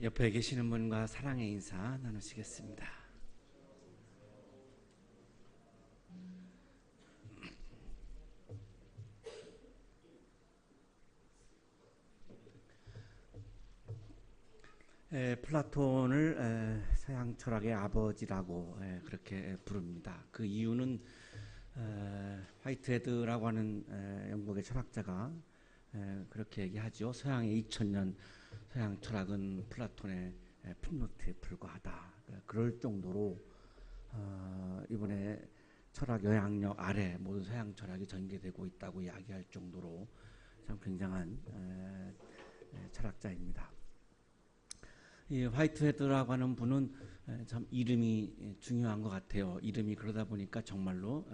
옆에 계시는 분과 사랑의 인사 나누시겠습니다. 플라톤을 서양 철학의 아버지라고 그렇게 부릅니다. 그 이유는 화이트헤드라고 하는 영국의 철학자가 그렇게 얘기하죠. 서양의 2000년 서양 철학은 플라톤의 풋노트에 불과하다. 그럴 정도로 이번에 철학 영향력 아래 모든 서양 철학이 전개되고 있다고 이야기할 정도로 참 굉장한 철학자입니다. 이 화이트헤드라고 하는 분은 참 이름이 중요한 것 같아요. 이름이 그러다 보니까 정말로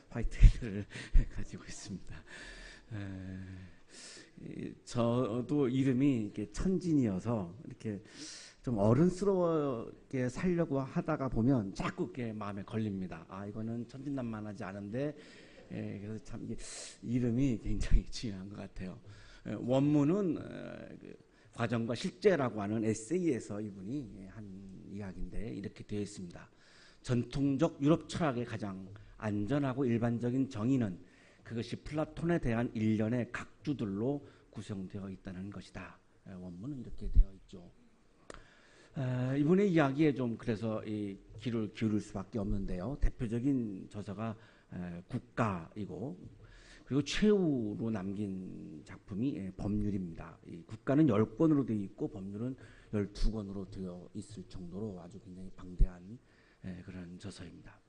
화이트헤드를 가지고 있습니다. 저도 이름이 이렇게 천진이어서 이렇게 좀 어른스러웠게 살려고 하다가 보면 자꾸 이렇게 마음에 걸립니다. 이거는 천진난만하지 않은데, 그래서 참 이게 이름이 굉장히 중요한 것 같아요. 원문은 과정과 실제라고 하는 에세이에서 이분이 한 이야기인데 이렇게 되어 있습니다. 전통적 유럽 철학의 가장 안전하고 일반적인 정의는 그것이 플라톤에 대한 일련의 각주들로 구성되어 있다는 것이다. 원문은 이렇게 되어 있죠. 이분의 이야기에 좀 그래서 이 귀를 기울일 수밖에 없는데요. 대표적인 저서가 국가이고, 그리고 최후로 남긴 작품이 법률입니다. 이 국가는 10권으로 되어 있고 법률은 12권으로 되어 있을 정도로 아주 굉장히 방대한 그런 저서입니다.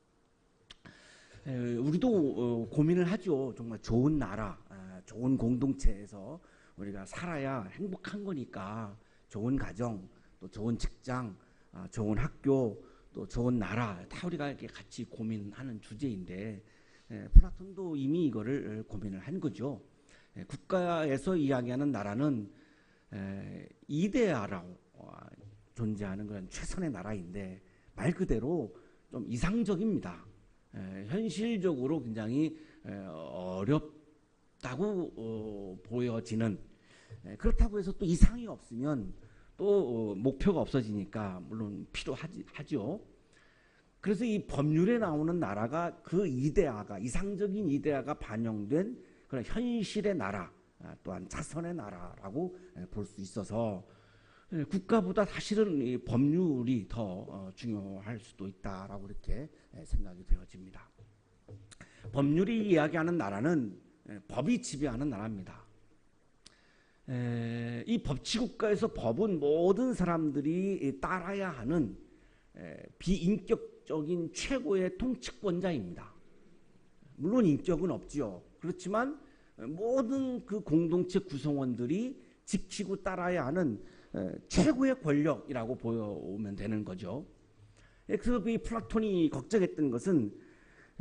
우리도 고민을 하죠. 정말 좋은 나라, 좋은 공동체에서 우리가 살아야 행복한 거니까 좋은 가정, 또 좋은 직장, 좋은 학교, 또 좋은 나라 다 우리가 이렇게 같이 고민하는 주제인데, 플라톤도 이미 이거를 고민을 한 거죠. 국가에서 이야기하는 나라는 이데아라고 존재하는 그런 최선의 나라인데 말 그대로 좀 이상적입니다. 현실적으로 굉장히 어렵다고 보여지는, 그렇다고 해서 또 이상이 없으면 또 목표가 없어지니까 물론 필요하죠. 그래서 이 법률에 나오는 나라가 그 이데아가, 이상적인 이데아가 반영된 그런 현실의 나라, 또한 자선의 나라라고 볼 수 있어서 국가보다 사실은 이 법률이 더 중요할 수도 있다라고 이렇게 생각이 되어집니다. 법률이 이야기하는 나라는 법이 지배하는 나라입니다. 이 법치국가에서 법은 모든 사람들이 따라야 하는 비인격적인 최고의 통치권자입니다. 물론 인격은 없지요. 그렇지만 모든 그 공동체 구성원들이 지키고 따라야 하는 최고의 권력이라고 보면 되는 거죠. 그래서 이 플라톤이 걱정했던 것은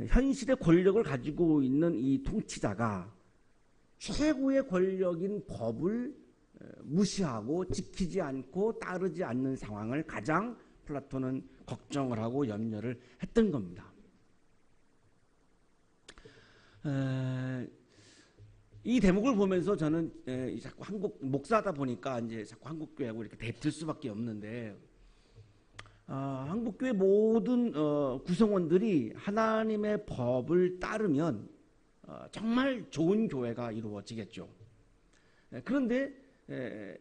현실의 권력을 가지고 있는 이 통치자가 최고의 권력인 법을 무시하고 지키지 않고 따르지 않는 상황을 가장 플라톤은 걱정을 하고 염려를 했던 겁니다. 이 대목을 보면서 저는 자꾸 한국 목사다 보니까 이제 자꾸 한국교회하고 이렇게 대들 수밖에 없는데, 한국교회 모든 구성원들이 하나님의 법을 따르면 정말 좋은 교회가 이루어지겠죠. 그런데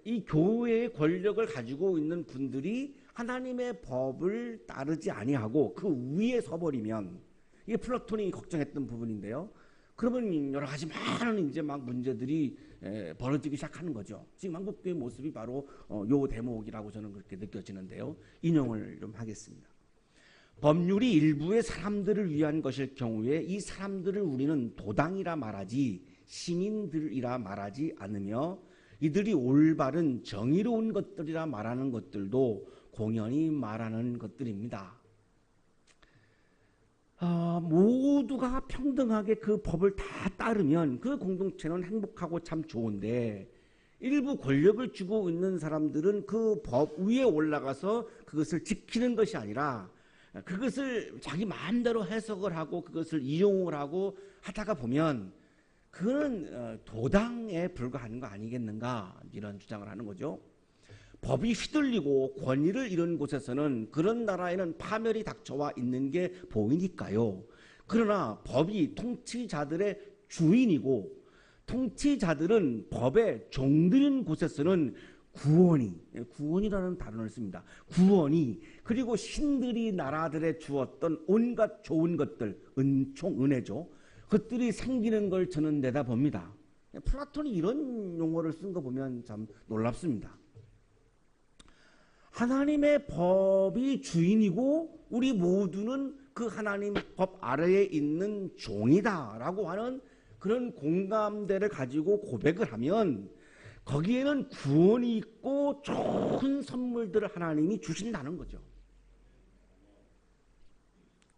이 교회의 권력을 가지고 있는 분들이 하나님의 법을 따르지 아니하고 그 위에 서버리면, 이게 플라톤이 걱정했던 부분인데요. 그러면 여러 가지 많은 이제 막 문제들이 벌어지기 시작하는 거죠. 지금 한국교회 모습이 바로 요 대목이라고 저는 그렇게 느껴지는데요. 인용을 좀 하겠습니다. 법률이 일부의 사람들을 위한 것일 경우에 이 사람들을 우리는 도당이라 말하지 시민들이라 말하지 않으며, 이들이 올바른 정의로운 것들이라 말하는 것들도 공연히 말하는 것들입니다. 모두가 평등하게 그 법을 다 따르면 그 공동체는 행복하고 참 좋은데, 일부 권력을 쥐고 있는 사람들은 그 법 위에 올라가서 그것을 지키는 것이 아니라 그것을 자기 마음대로 해석을 하고 그것을 이용을 하고 하다가 보면 그거는 도당에 불과한 거 아니겠는가, 이런 주장을 하는 거죠. 법이 휘둘리고 권위를 잃은 곳에서는 그런 나라에는 파멸이 닥쳐와 있는 게 보이니까요. 그러나 법이 통치자들의 주인이고 통치자들은 법의 종들인 곳에서는 구원이라는 단어를 씁니다. 구원이, 그리고 신들이 나라들에 주었던 온갖 좋은 것들, 은총, 은혜죠. 그것들이 생기는 걸 저는 내다봅니다. 플라톤이 이런 용어를 쓴 거 보면 참 놀랍습니다. 하나님의 법이 주인이고 우리 모두는 그 하나님 법 아래에 있는 종이다라고 하는 그런 공감대를 가지고 고백을 하면 거기에는 구원이 있고 좋은 선물들을 하나님이 주신다는 거죠.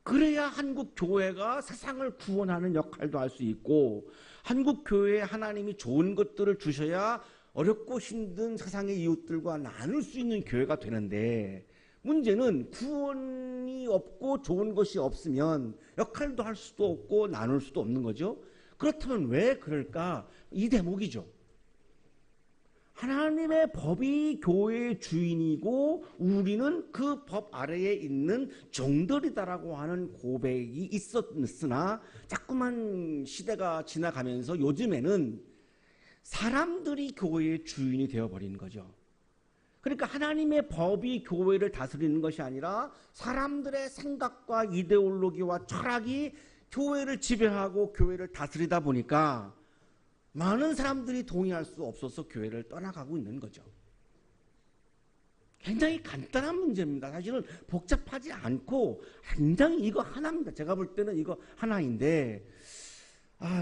그래야 한국 교회가 세상을 구원하는 역할도 할 수 있고, 한국 교회에 하나님이 좋은 것들을 주셔야 어렵고 힘든 세상의 이웃들과 나눌 수 있는 교회가 되는데, 문제는 구원이 없고 좋은 것이 없으면 역할도 할 수도 없고 나눌 수도 없는 거죠. 그렇다면 왜 그럴까? 이 대목이죠. 하나님의 법이 교회의 주인이고 우리는 그 법 아래에 있는 종들이다라고 하는 고백이 있었으나 자꾸만 시대가 지나가면서 요즘에는 사람들이 교회의 주인이 되어버리는 거죠. 그러니까 하나님의 법이 교회를 다스리는 것이 아니라 사람들의 생각과 이데올로기와 철학이 교회를 지배하고 교회를 다스리다 보니까 많은 사람들이 동의할 수 없어서 교회를 떠나가고 있는 거죠. 굉장히 간단한 문제입니다. 사실은 복잡하지 않고 굉장히 이거 하나입니다. 제가 볼 때는 이거 하나인데,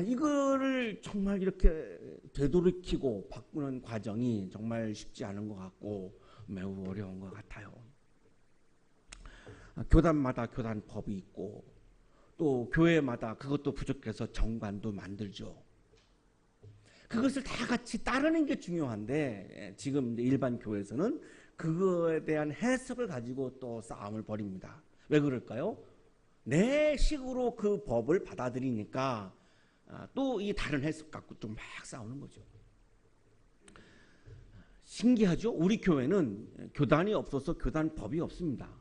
이거를 정말 이렇게 되돌이키고 바꾸는 과정이 정말 쉽지 않은 것 같고 매우 어려운 것 같아요. 교단마다 교단법이 있고 또 교회마다 그것도 부족해서 정관도 만들죠. 그것을 다 같이 따르는 게 중요한데 지금 일반 교회에서는 그거에 대한 해석을 가지고 또 싸움을 벌입니다. 왜 그럴까요? 내 식으로 그 법을 받아들이니까 또 이 다른 해석 갖고 좀 막 싸우는 거죠. 신기하죠? 우리 교회는 교단이 없어서 교단법이 없습니다.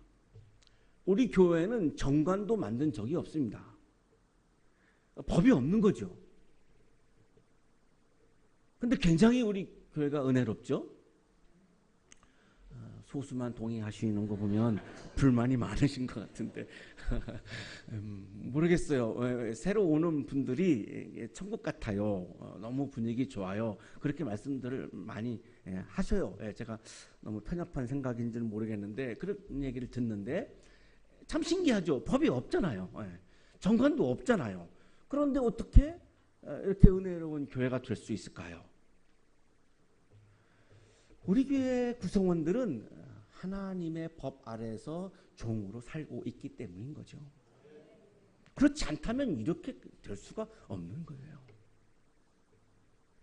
우리 교회는 정관도 만든 적이 없습니다. 법이 없는 거죠. 근데 굉장히 우리 교회가 은혜롭죠? 소수만 동의하시는 거 보면 불만이 많으신 것 같은데 모르겠어요. 새로 오는 분들이 천국 같아요. 너무 분위기 좋아요. 그렇게 말씀들을 많이 하셔요. 제가 너무 편협한 생각인지는 모르겠는데 그런 얘기를 듣는데 참 신기하죠. 법이 없잖아요. 정관도 없잖아요. 그런데 어떻게 이렇게 은혜로운 교회가 될 수 있을까요? 우리 교회 구성원들은 하나님의 법 아래에서 종으로 살고 있기 때문인 거죠. 그렇지 않다면 이렇게 될 수가 없는 거예요.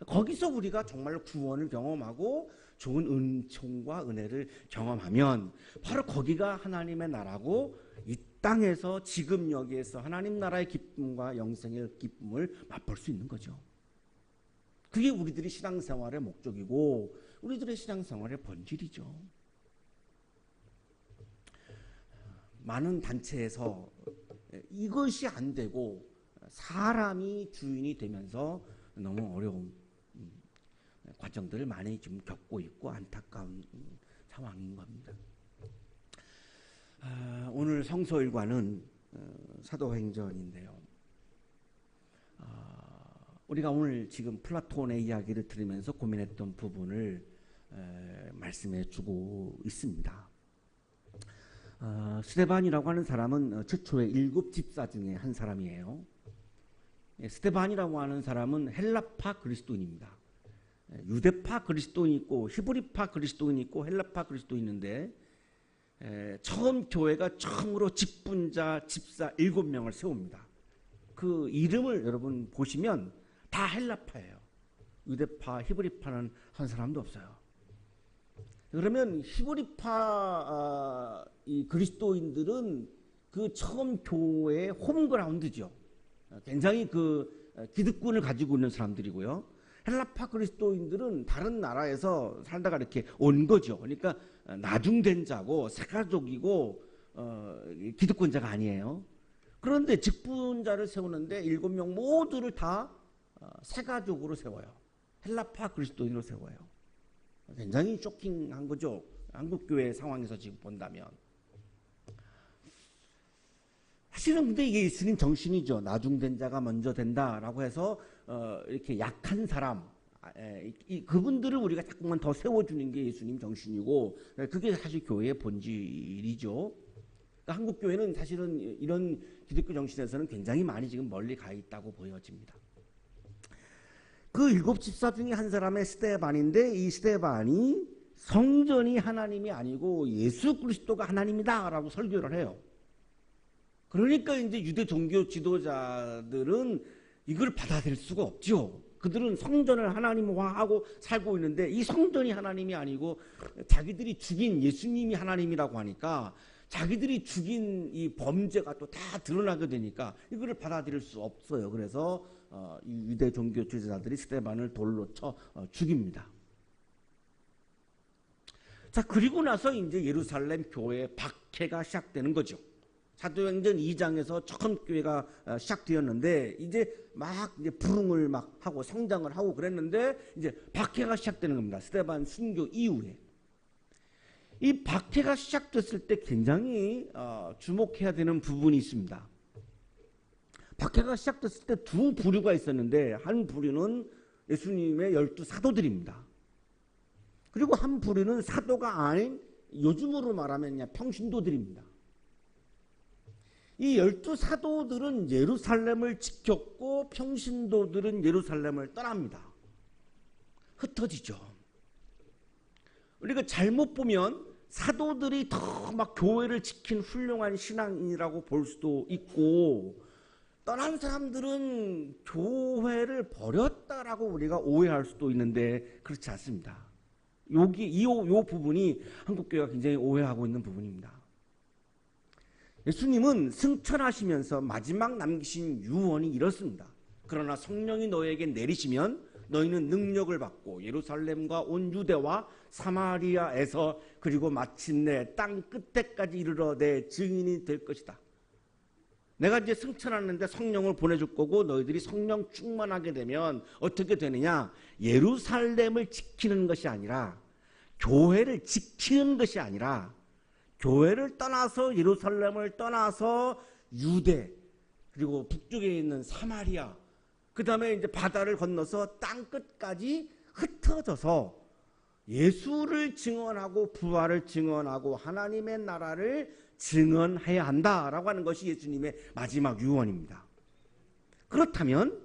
거기서 우리가 정말 구원을 경험하고 좋은 은총과 은혜를 경험하면 바로 거기가 하나님의 나라고 이 땅에서 지금 여기에서 하나님 나라의 기쁨과 영생의 기쁨을 맛볼 수 있는 거죠. 그게 우리들의 신앙생활의 목적이고 우리들의 신앙생활의 본질이죠. 많은 단체에서 이것이 안 되고 사람이 주인이 되면서 너무 어려운 과정들을 많이 좀 겪고 있고 안타까운 상황인 겁니다. 오늘 성서 일과는 사도행전인데요. 우리가 오늘 지금 플라톤의 이야기를 들으면서 고민했던 부분을 말씀해 주고 있습니다. 스데반이라고 하는 사람은 최초의 7 집사 중에 한 사람이에요. 스데반이라고 하는 사람은 헬라파 그리스도인입니다. 유대파 그리스도인이 있고 히브리파 그리스도인이 있고 헬라파 그리스도인이 있는데 처음 교회가 처음으로 직분자 집사 7명을 세웁니다. 그 이름을 여러분 보시면 다 헬라파예요. 유대파, 히브리파는 한 사람도 없어요. 그러면 히브리파 이 그리스도인들은 그 처음 교회의 홈그라운드죠. 굉장히 그 기득권을 가지고 있는 사람들이고요. 헬라파 그리스도인들은 다른 나라에서 살다가 이렇게 온 거죠. 그러니까 나중된 자고 새가족이고 기득권자가 아니에요. 그런데 직분자를 세우는데 7명 모두를 다 새가족으로 세워요. 헬라파 그리스도인으로 세워요. 굉장히 쇼킹한 거죠. 한국교회 상황에서 지금 본다면. 사실은 근데 이게 예수님 정신이죠. 나중된 자가 먼저 된다라고 해서 이렇게 약한 사람, 그분들을 우리가 자꾸만 더 세워주는 게 예수님 정신이고, 그게 사실 교회의 본질이죠. 그러니까 한국 교회는 사실은 이런 기독교 정신에서는 굉장히 많이 지금 멀리 가 있다고 보여집니다. 그 7 집사 중에 한 사람의 스데반인데, 이 스데반이 성전이 하나님이 아니고 예수 그리스도가 하나님이다라고 설교를 해요. 그러니까 이제 유대 종교 지도자들은 이걸 받아들일 수가 없죠. 그들은 성전을 하나님화하고 살고 있는데 이 성전이 하나님이 아니고 자기들이 죽인 예수님이 하나님이라고 하니까 자기들이 죽인 이 범죄가 또 다 드러나게 되니까 이거를 받아들일 수 없어요. 그래서 이 유대 종교 지도자들이 스데반을 돌로 쳐 죽입니다. 자, 그리고 나서 이제 예루살렘 교회 박해가 시작되는 거죠. 사도행전 2장에서 처음 교회가 시작되었는데 이제 막 이제 부흥을 막 하고 성장을 하고 그랬는데 이제 박해가 시작되는 겁니다. 스데반 순교 이후에. 이 박해가 시작됐을 때 굉장히 주목해야 되는 부분이 있습니다. 박해가 시작됐을 때 두 부류가 있었는데 한 부류는 예수님의 12 사도들입니다. 그리고 한 부류는 사도가 아닌 요즘으로 말하면 그냥 평신도들입니다. 이 12 사도들은 예루살렘을 지켰고 평신도들은 예루살렘을 떠납니다. 흩어지죠. 우리가 잘못 보면 사도들이 더 막 교회를 지킨 훌륭한 신앙인이라고 볼 수도 있고, 떠난 사람들은 교회를 버렸다라고 우리가 오해할 수도 있는데 그렇지 않습니다. 이 부분이 한국교회가 굉장히 오해하고 있는 부분입니다. 예수님은 승천하시면서 마지막 남기신 유언이 이렇습니다. 그러나 성령이 너에게 내리시면 너희는 능력을 받고 예루살렘과 온 유대와 사마리아에서 그리고 마침내 땅 끝에까지 이르러 내 증인이 될 것이다. 내가 이제 승천하는데 성령을 보내줄 거고 너희들이 성령 충만하게 되면 어떻게 되느냐? 예루살렘을 지키는 것이 아니라, 교회를 지키는 것이 아니라 교회를 떠나서 예루살렘을 떠나서 유대, 그리고 북쪽에 있는 사마리아, 그 다음에 이제 바다를 건너서 땅 끝까지 흩어져서 예수를 증언하고 부활을 증언하고 하나님의 나라를 증언해야 한다라고 하는 것이 예수님의 마지막 유언입니다. 그렇다면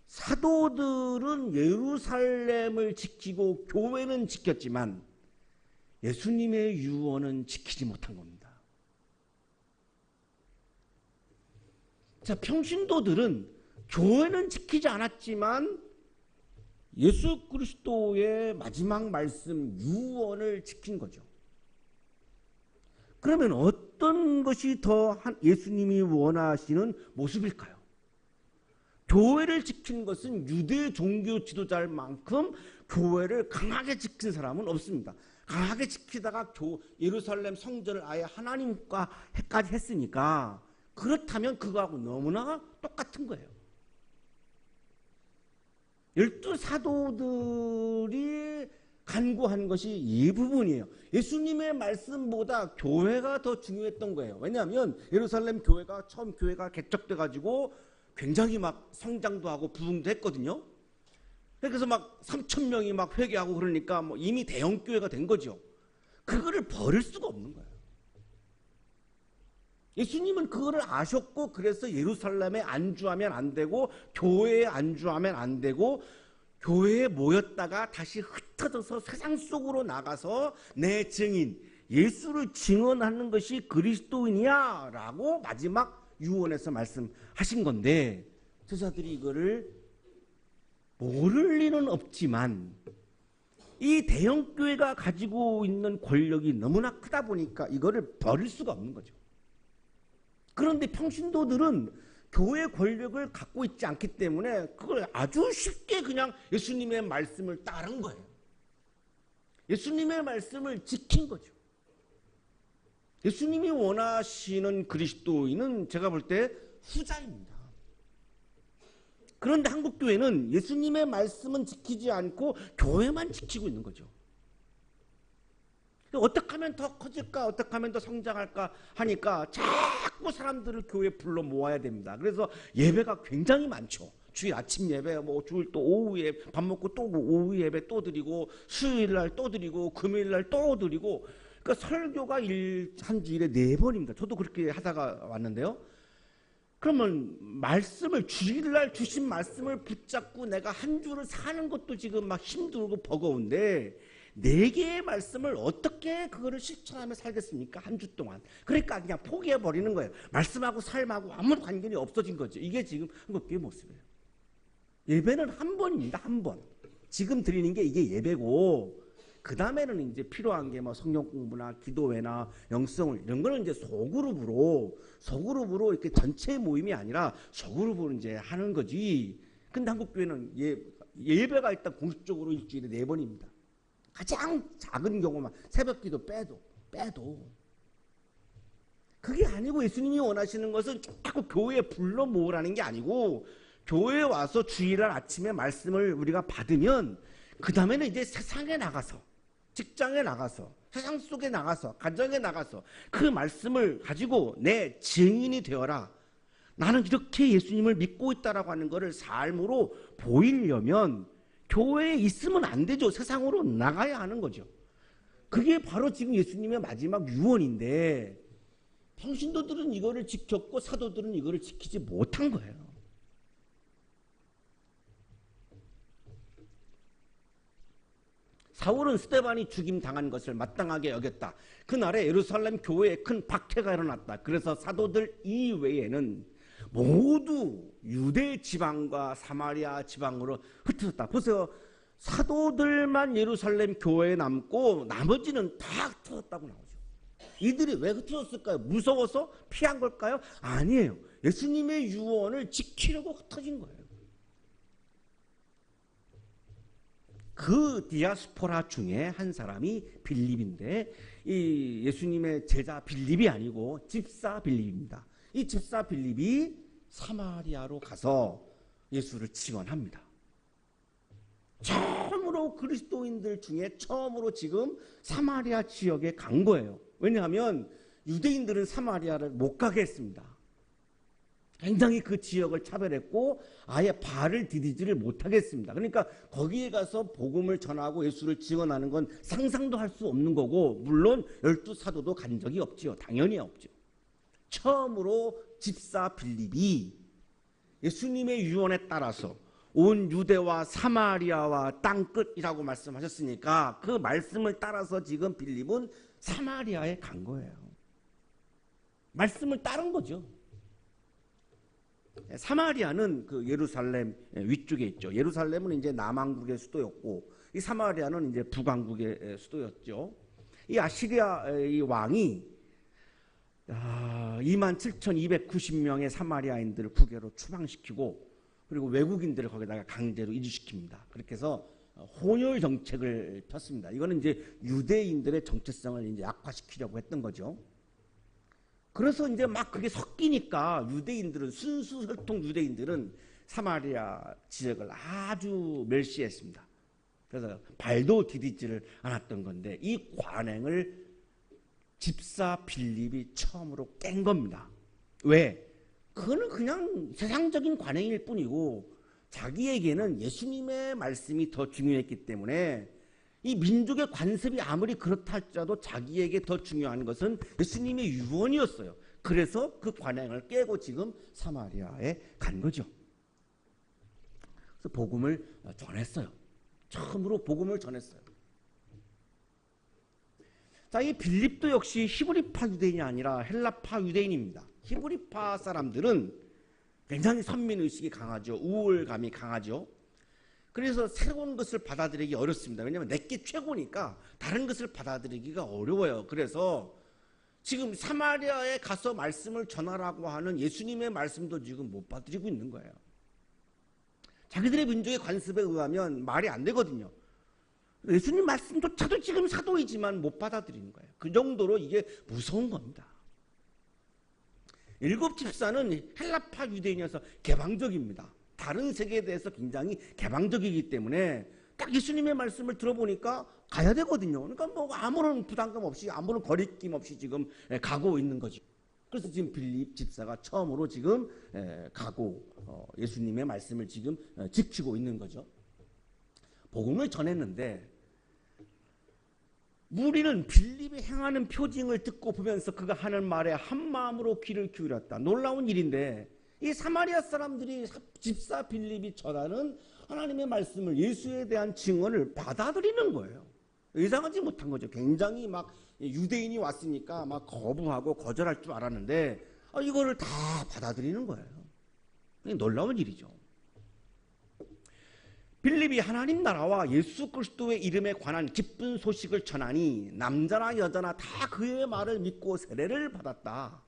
사도들은 예루살렘을 지키고 교회는 지켰지만 예수님의 유언은 지키지 못한 겁니다. 자, 평신도들은 교회는 지키지 않았지만 예수 그리스도의 마지막 말씀 유언을 지킨 거죠. 그러면 어떤 것이 더 예수님이 원하시는 모습일까요? 교회를 지키는 것은 유대 종교 지도자일 만큼 교회를 강하게 지킨 사람은 없습니다. 강하게 지키다가 예루살렘 성전을 아예 하나님과까지 했으니까, 그렇다면 그거하고 너무나 똑같은 거예요. 12 사도들이 간구한 것이 이 부분이에요. 예수님의 말씀보다 교회가 더 중요했던 거예요. 왜냐하면 예루살렘 교회가 처음 교회가 개척돼 가지고 굉장히 막 성장도 하고 부흥도 했거든요. 그래서 막 3,000명이 막 회개하고 그러니까 뭐 이미 대형 교회가 된 거죠. 그거를 버릴 수가 없는 거예요. 예수님은 그거를 아셨고, 그래서 예루살렘에 안주하면 안 되고 교회에 안주하면 안 되고 교회에 모였다가 다시 흩어져서 세상 속으로 나가서 내 증인 예수를 증언하는 것이 그리스도인이야 라고 마지막 유언에서 말씀하신 건데, 제자들이 이거를 모를 리는 없지만 이 대형교회가 가지고 있는 권력이 너무나 크다 보니까 이거를 버릴 수가 없는 거죠. 그런데 평신도들은 교회 권력을 갖고 있지 않기 때문에 그걸 아주 쉽게 그냥 예수님의 말씀을 따른 거예요. 예수님의 말씀을 지킨 거죠. 예수님이 원하시는 그리스도인은 제가 볼 때 후자입니다. 그런데 한국교회는 예수님의 말씀은 지키지 않고 교회만 지키고 있는 거죠. 어떻게 하면 더 커질까, 어떻게 하면 더 성장할까 하니까 자꾸 사람들을 교회에 불러 모아야 됩니다. 그래서 예배가 굉장히 많죠. 주일 아침 예배, 뭐 주일 또 오후에 밥 먹고 또 오후 예배 또 드리고, 수요일 날 또 드리고, 금요일 날 또 드리고. 그러니까 설교가 한 주일에 4번입니다. 저도 그렇게 하다가 왔는데요. 그러면 말씀을, 주일날 주신 말씀을 붙잡고 내가 한 주를 사는 것도 지금 막 힘들고 버거운데 4개의 말씀을 어떻게 그거를 실천하며 살겠습니까? 한 주 동안. 그러니까 그냥 포기해버리는 거예요. 말씀하고 삶하고 아무 관계이 없어진 거죠. 이게 지금 한국교회 모습이에요. 예배는 한 번입니다. 한 번. 지금 드리는 게 이게 예배고, 그 다음에는 이제 필요한 게 뭐 성경 공부나 기도회나 영성을, 이런 거는 이제 소그룹으로 이렇게 전체 모임이 아니라 소그룹으로 이제 하는 거지. 근데 한국교회는 예배가 일단 공식적으로 일주일에 4번입니다. 가장 작은 경우만 새벽 기도 빼도 그게 아니고, 예수님이 원하시는 것은 자꾸 교회에 불러 모으라는 게 아니고, 교회에 와서 주일날 아침에 말씀을 우리가 받으면 그 다음에는 이제 세상에 나가서, 직장에 나가서, 세상 속에 나가서, 가정에 나가서 그 말씀을 가지고 내 증인이 되어라. 나는 이렇게 예수님을 믿고 있다라고 하는 것을 삶으로 보이려면 교회에 있으면 안 되죠. 세상으로 나가야 하는 거죠. 그게 바로 지금 예수님의 마지막 유언인데, 평신도들은 이거를 지켰고 사도들은 이거를 지키지 못한 거예요. 사울은 스데반이 죽임 당한 것을 마땅하게 여겼다. 그날에 예루살렘 교회에 큰 박해가 일어났다. 그래서 사도들 이외에는 모두 유대 지방과 사마리아 지방으로 흩어졌다. 보세요. 사도들만 예루살렘 교회에 남고 나머지는 다 흩어졌다고 나오죠. 이들이 왜 흩어졌을까요? 무서워서 피한 걸까요? 아니에요. 예수님의 유언을 지키려고 흩어진 거예요. 그 디아스포라 중에 한 사람이 빌립인데, 이 예수님의 제자 빌립이 아니고 집사 빌립입니다. 이 집사 빌립이 사마리아로 가서 예수를 증언합니다. 처음으로 그리스도인들 중에 처음으로 지금 사마리아 지역에 간 거예요. 왜냐하면 유대인들은 사마리아를 못 가게 했습니다. 굉장히 그 지역을 차별했고 아예 발을 디디지를 못하게 했습니다. 그러니까 거기에 가서 복음을 전하고 예수를 증언하는 건 상상도 할 수 없는 거고, 물론 12사도도 간 적이 없지요. 당연히 없죠. 처음으로 집사 빌립이 예수님의 유언에 따라서 온 유대와 사마리아와 땅끝이라고 말씀하셨으니까 그 말씀을 따라서 지금 빌립은 사마리아에 간 거예요. 말씀을 따른 거죠. 사마리아는 그 예루살렘 위쪽에 있죠. 예루살렘은 이제 남왕국의 수도였고, 이 사마리아는 이제 북왕국의 수도였죠. 이 아시리아의 왕이 27,290명의 사마리아인들을 국외로 추방시키고, 그리고 외국인들을 거기다가 강제로 이주시킵니다. 그렇게 해서 혼혈 정책을 폈습니다. 이거는 이제 유대인들의 정체성을 이제 악화시키려고 했던 거죠. 그래서 이제 막 그게 섞이니까 유대인들은, 순수 혈통 유대인들은 사마리아 지역을 아주 멸시했습니다. 그래서 발도 디디지를 않았던 건데, 이 관행을 집사 빌립이 처음으로 깬 겁니다. 왜? 그거는 그냥 세상적인 관행일 뿐이고 자기에게는 예수님의 말씀이 더 중요했기 때문에, 이 민족의 관습이 아무리 그렇다 할지라도 자기에게 더 중요한 것은 예수님의 유언이었어요. 그래서 그 관행을 깨고 지금 사마리아에 간 거죠. 그래서 복음을 전했어요. 처음으로 복음을 전했어요. 자, 이 빌립도 역시 히브리파 유대인이 아니라 헬라파 유대인입니다. 히브리파 사람들은 굉장히 선민의식이 강하죠. 우월감이 강하죠. 그래서 새로운 것을 받아들이기 어렵습니다. 왜냐하면 내게 최고니까 다른 것을 받아들이기가 어려워요. 그래서 지금 사마리아에 가서 말씀을 전하라고 하는 예수님의 말씀도 지금 못 받아들이고 있는 거예요. 자기들의 민족의 관습에 의하면 말이 안 되거든요. 예수님 말씀조차도 지금 사도이지만 못 받아들이는 거예요. 그 정도로 이게 무서운 겁니다. 7 집사는 헬라파 유대인이어서 개방적입니다. 다른 세계에 대해서 굉장히 개방적이기 때문에 딱 예수님의 말씀을 들어보니까 가야 되거든요. 그러니까 뭐 아무런 부담감 없이 아무런 거리낌 없이 지금 가고 있는 거죠. 그래서 지금 빌립 집사가 처음으로 지금 가고 예수님의 말씀을 지금 지키고 있는 거죠. 복음을 전했는데 무리는 빌립이 행하는 표징을 듣고 보면서 그가 하는 말에 한마음으로 귀를 기울였다. 놀라운 일인데 이 사마리아 사람들이 집사 빌립이 전하는 하나님의 말씀을, 예수에 대한 증언을 받아들이는 거예요. 예상하지 못한 거죠. 굉장히 막 유대인이 왔으니까 막 거부하고 거절할 줄 알았는데 이거를 다 받아들이는 거예요. 놀라운 일이죠. 빌립이 하나님 나라와 예수 그리스도의 이름에 관한 기쁜 소식을 전하니 남자나 여자나 다 그의 말을 믿고 세례를 받았다.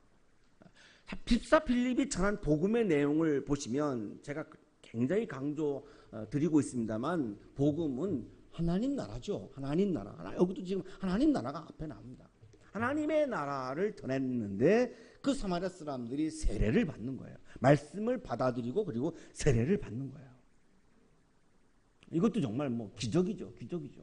집사 빌립이 전한 복음의 내용을 보시면 제가 굉장히 강조 드리고 있습니다만 복음은 하나님 나라죠. 하나님 나라. 여기도 지금 하나님 나라가 앞에 나옵니다. 하나님의 나라를 전했는데 그 사마리아 사람들이 세례를 받는 거예요. 말씀을 받아들이고 그리고 세례를 받는 거예요. 이것도 정말 뭐 기적이죠. 기적이죠.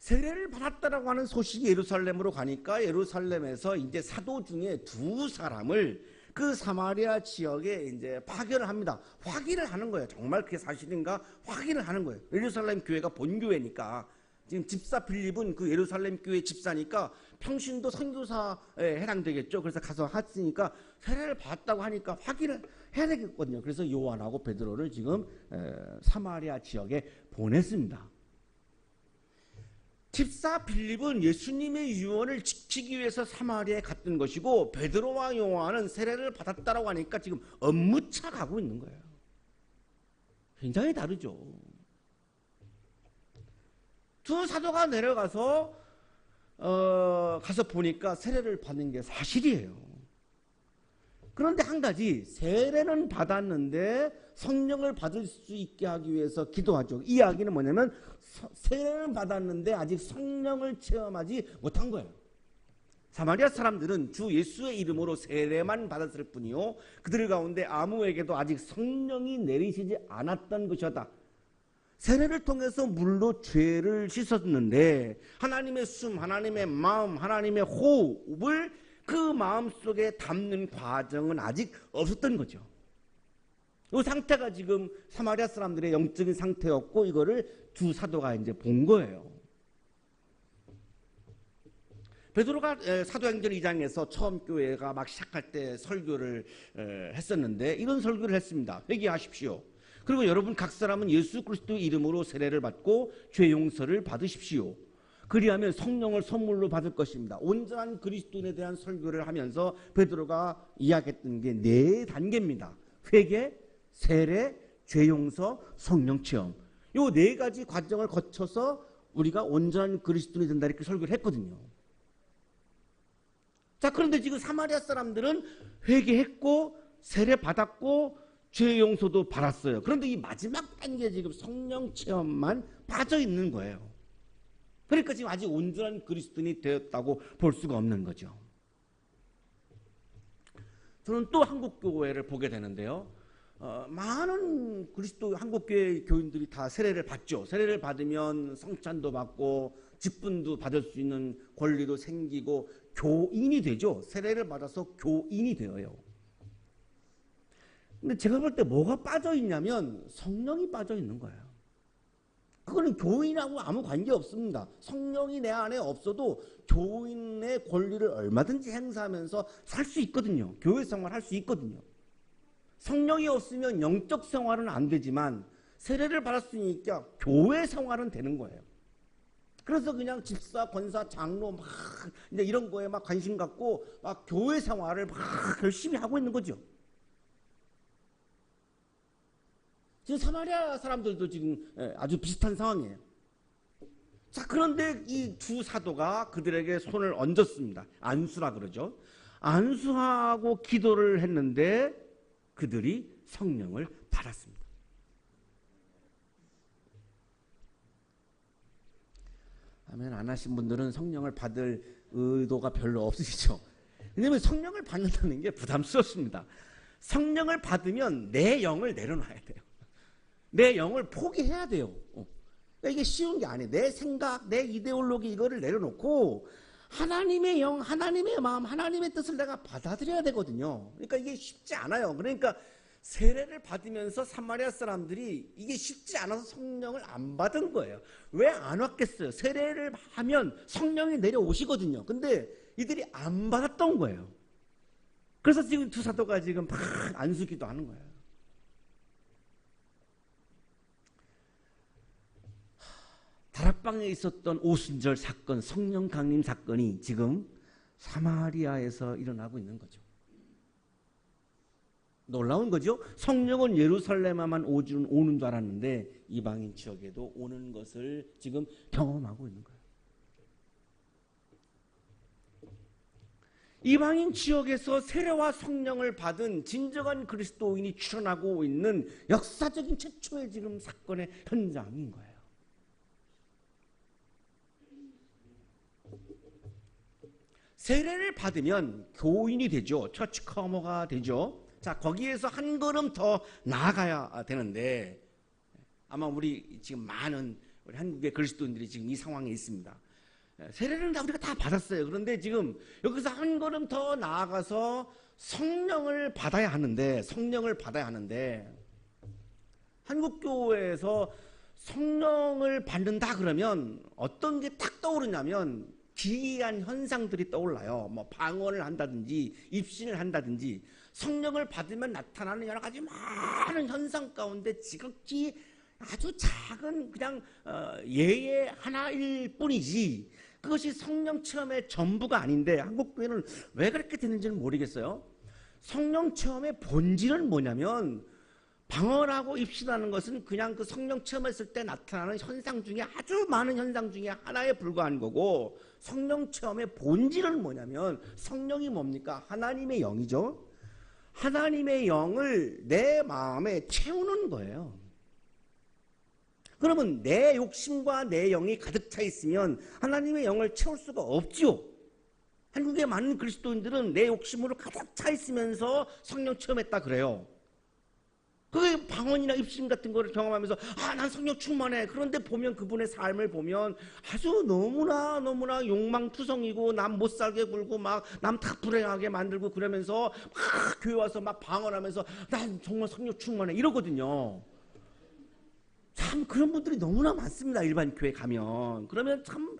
세례를 받았다라고 하는 소식이 예루살렘으로 가니까 예루살렘에서 이제 사도 중에 2사람을 그 사마리아 지역에 이제 파견을 합니다. 확인을 하는 거예요. 정말 그게 사실인가 확인을 하는 거예요. 예루살렘 교회가 본교회니까 지금 집사 빌립은 그 예루살렘 교회 집사니까 평신도 선교사에 해당되겠죠. 그래서 가서 했으니까 세례를 받았다고 하니까 확인을 해야 되겠거든요. 그래서 요한하고 베드로를 지금 사마리아 지역에 보냈습니다. 집사 빌립은 예수님의 유언을 지키기 위해서 사마리아에 갔던 것이고 베드로와 요한은 세례를 받았다고 하니까 지금 업무차 가고 있는 거예요. 굉장히 다르죠. 2 사도가 내려가서 가서 보니까 세례를 받는 게 사실이에요. 그런데 한 가지, 세례는 받았는데 성령을 받을 수 있게 하기 위해서 기도하죠. 이 이야기는 뭐냐면 세례는 받았는데 아직 성령을 체험하지 못한 거예요. 사마리아 사람들은 주 예수의 이름으로 세례만 받았을 뿐이요 그들 가운데 아무에게도 아직 성령이 내리시지 않았던 것이었다. 세례를 통해서 물로 죄를 씻었는데 하나님의 숨, 하나님의 마음, 하나님의 호흡을 그 마음속에 담는 과정은 아직 없었던 거죠. 이 상태가 지금 사마리아 사람들의 영적인 상태였고 이거를 2 사도가 이제 본 거예요. 베드로가 사도행전 2장에서 처음 교회가 막 시작할 때 설교를 했었는데 이런 설교를 했습니다. 회개하십시오. 그리고 여러분 각 사람은 예수 그리스도의 이름으로 세례를 받고 죄 용서를 받으십시오. 그리하면 성령을 선물로 받을 것입니다. 온전한 그리스도인에 대한 설교를 하면서 베드로가 이야기했던 게 4단계입니다. 회개, 세례, 죄 용서, 성령 체험. 이 4가지 과정을 거쳐서 우리가 온전한 그리스도인이 된다 이렇게 설교를 했거든요. 자, 그런데 지금 사마리아 사람들은 회개했고 세례 받았고 죄 용서도 받았어요. 그런데 이 마지막 단계 지금 성령 체험만 빠져 있는 거예요. 그러니까 지금 아직 온전한 그리스도인이 되었다고 볼 수가 없는 거죠. 저는 또 한국교회를 보게 되는데요. 많은 그리스도 한국교회 교인들이 다 세례를 받죠. 세례를 받으면 성찬도 받고 직분도 받을 수 있는 권리도 생기고 교인이 되죠. 세례를 받아서 교인이 되어요. 근데 제가 볼 때 뭐가 빠져 있냐면 성령이 빠져 있는 거예요. 그거는 교인하고 아무 관계 없습니다. 성령이 내 안에 없어도 교인의 권리를 얼마든지 행사하면서 살 수 있거든요. 교회 생활 할 수 있거든요. 성령이 없으면 영적 생활은 안 되지만 세례를 받았으니까 교회 생활은 되는 거예요. 그래서 그냥 집사, 권사, 장로 막 이제 이런 거에 막 관심 갖고 막 교회 생활을 막 열심히 하고 있는 거죠. 지금 사마리아 사람들도 지금 아주 비슷한 상황이에요. 자, 그런데 이 두 사도가 그들에게 손을 얹었습니다. 안수라 그러죠. 안수하고 기도를 했는데 그들이 성령을 받았습니다. 아멘. 안 하신 분들은 성령을 받을 의도가 별로 없으시죠. 왜냐하면 성령을 받는다는 게 부담스럽습니다. 성령을 받으면 내 영을 내려놔야 돼요. 내 영을 포기해야 돼요. 그러니까 이게 쉬운 게 아니에요. 내 생각, 내 이데올로기 이거를 내려놓고 하나님의 영, 하나님의 마음, 하나님의 뜻을 내가 받아들여야 되거든요. 그러니까 이게 쉽지 않아요. 그러니까 세례를 받으면서 사마리아 사람들이 이게 쉽지 않아서 성령을 안 받은 거예요. 왜 안 왔겠어요? 세례를 하면 성령이 내려오시거든요. 근데 이들이 안 받았던 거예요. 그래서 지금 두 사도가 지금 막 안수기도 하는 거예요. 다락방에 있었던 오순절 사건, 성령 강림 사건이 지금 사마리아에서 일어나고 있는 거죠. 놀라운 거죠. 성령은 예루살렘에만 오는 줄 알았는데 이방인 지역에도 오는 것을 지금 경험하고 있는 거예요. 이방인 지역에서 세례와 성령을 받은 진정한 그리스도인이 출현하고 있는 역사적인 최초의 지금 사건의 현장인 거예요. 세례를 받으면 교인이 되죠. 처치커머가 되죠. 자, 거기에서 한 걸음 더 나아가야 되는데 아마 우리 지금 많은 우리 한국의 그리스도인들이 지금 이 상황에 있습니다. 세례는 우리가 다 받았어요. 그런데 지금 여기서 한 걸음 더 나아가서 성령을 받아야 하는데 한국 교회에서 성령을 받는다 그러면 어떤 게 딱 떠오르냐면 기이한 현상들이 떠올라요. 뭐 방언을 한다든지 입신을 한다든지 성령을 받으면 나타나는 여러 가지 많은 현상 가운데 지극히 아주 작은 그냥 예의 하나일 뿐이지 그것이 성령 체험의 전부가 아닌데 한국 교회는 왜 그렇게 되는지는 모르겠어요. 성령 체험의 본질은 뭐냐면 방언하고 입신하는 것은 그냥 그 성령 체험했을 때 나타나는 현상 중에 아주 많은 현상 중에 하나에 불과한 거고 성령 체험의 본질은 뭐냐면 성령이 뭡니까? 하나님의 영이죠. 하나님의 영을 내 마음에 채우는 거예요. 그러면 내 욕심과 내 영이 가득 차 있으면 하나님의 영을 채울 수가 없지요. 한국의 많은 그리스도인들은 내 욕심으로 가득 차 있으면서 성령 체험했다 그래요. 그게 방언이나 입신 같은 거를 경험하면서 난 성령 충만해. 그런데 보면 그분의 삶을 보면 아주 너무나 욕망투성이고 남 못 살게 굴고 막 남 다 불행하게 만들고 그러면서 막 교회 와서 막 방언하면서 난 정말 성령 충만해 이러거든요. 참 그런 분들이 너무나 많습니다. 일반 교회 가면. 그러면 참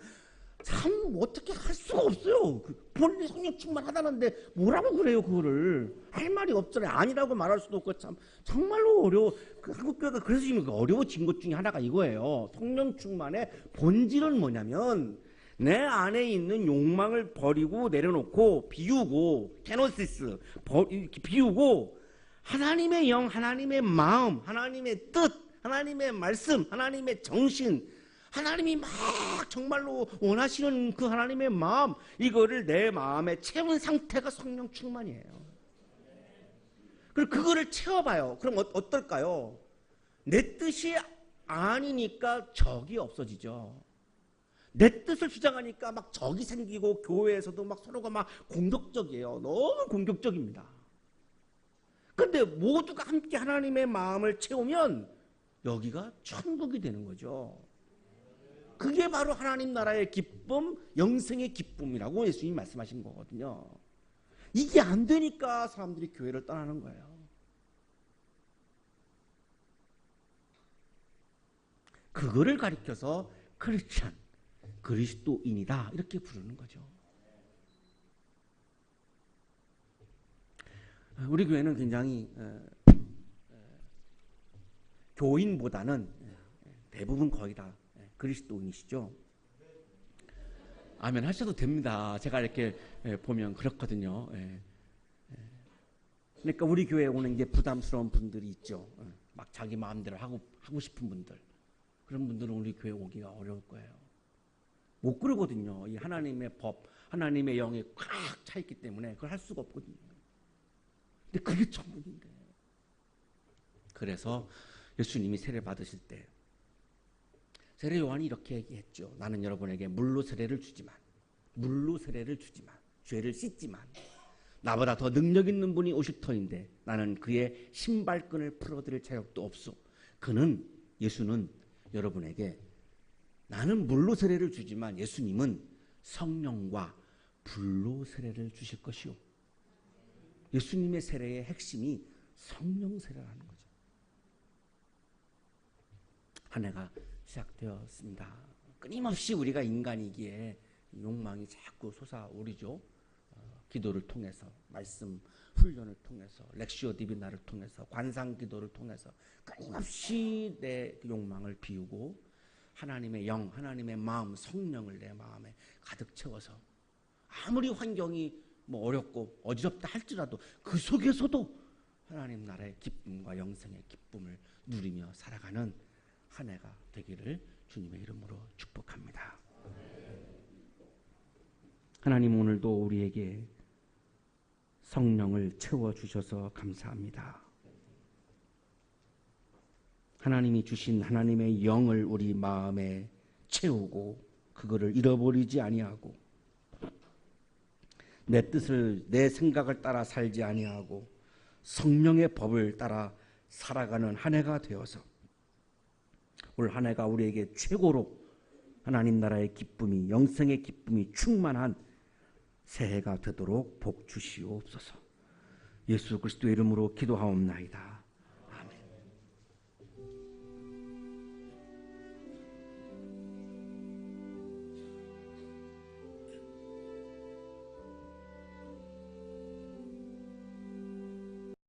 어떻게 할 수가 없어요. 본인이 성령 충만하다는데 뭐라고 그래요 그거를. 할 말이 없잖아요. 아니라고 말할 수도 없고 참 정말로 어려워. 한국교회가 그래서 지금 어려워진 것 중에 하나가 이거예요. 성령 충만의 본질은 뭐냐면 내 안에 있는 욕망을 버리고 내려놓고 비우고 케노시스 비우고 하나님의 영, 하나님의 마음, 하나님의 뜻, 하나님의 말씀, 하나님의 정신 하나님이 막 정말로 원하시는 그 하나님의 마음 이거를 내 마음에 채운 상태가 성령 충만이에요. 그리고 그거를 채워봐요. 그럼 어떨까요? 내 뜻이 아니니까 적이 없어지죠. 내 뜻을 주장하니까 막 적이 생기고 교회에서도 막 서로가 막 공격적이에요. 너무 공격적입니다. 근데 모두가 함께 하나님의 마음을 채우면 여기가 천국이 되는 거죠. 그게 바로 하나님 나라의 기쁨, 영생의 기쁨이라고 예수님이 말씀하신 거거든요. 이게 안 되니까 사람들이 교회를 떠나는 거예요. 그거를 가리켜서 크리스찬, 그리스도인이다 이렇게 부르는 거죠. 우리 교회는 굉장히 교인보다는 대부분 거의 다 그리스도인이시죠. 아멘 하셔도 됩니다. 제가 이렇게 보면 그렇거든요. 그러니까 우리 교회에 오는 게 부담스러운 분들이 있죠. 막 자기 마음대로 하고 싶은 분들. 그런 분들은 우리 교회 오기가 어려울 거예요. 못 그러거든요. 이 하나님의 법, 하나님의 영이 꽉 차 있기 때문에 그걸 할 수가 없거든요. 근데 그게 천국인데. 그래서 예수님이 세례 받으실 때 세례 요한이 이렇게 얘기했죠. 나는 여러분에게 물로 세례를 주지만 죄를 씻지만 나보다 더 능력 있는 분이 오실 터인데 나는 그의 신발끈을 풀어드릴 자격도 없소. 예수는 여러분에게 나는 물로 세례를 주지만 예수님은 성령과 불로 세례를 주실 것이요. 예수님의 세례의 핵심이 성령 세례라는 거죠. 한 해가 시작되었습니다. 끊임없이 우리가 인간이기에 욕망이 자꾸 솟아오르죠. 기도를 통해서, 말씀 훈련을 통해서, 렉시오 디비나를 통해서, 관상 기도를 통해서 끊임없이 내 욕망을 비우고 하나님의 영, 하나님의 마음, 성령을 내 마음에 가득 채워서 아무리 환경이 어렵고 어지럽다 할지라도 그 속에서도 하나님 나라의 기쁨과 영생의 기쁨을 누리며 살아가는 한 해가 되기를 주님의 이름으로 축복합니다. 하나님, 오늘도 우리에게 성령을 채워주셔서 감사합니다. 하나님이 주신 하나님의 영을 우리 마음에 채우고 그거를 잃어버리지 아니하고 내 뜻을, 내 생각을 따라 살지 아니하고 성령의 법을 따라 살아가는 한 해가 되어서 올 한 해가 우리에게 최고로 하나님 나라의 기쁨이, 영생의 기쁨이 충만한 새해가 되도록 복 주시옵소서. 예수 그리스도의 이름으로 기도하옵나이다.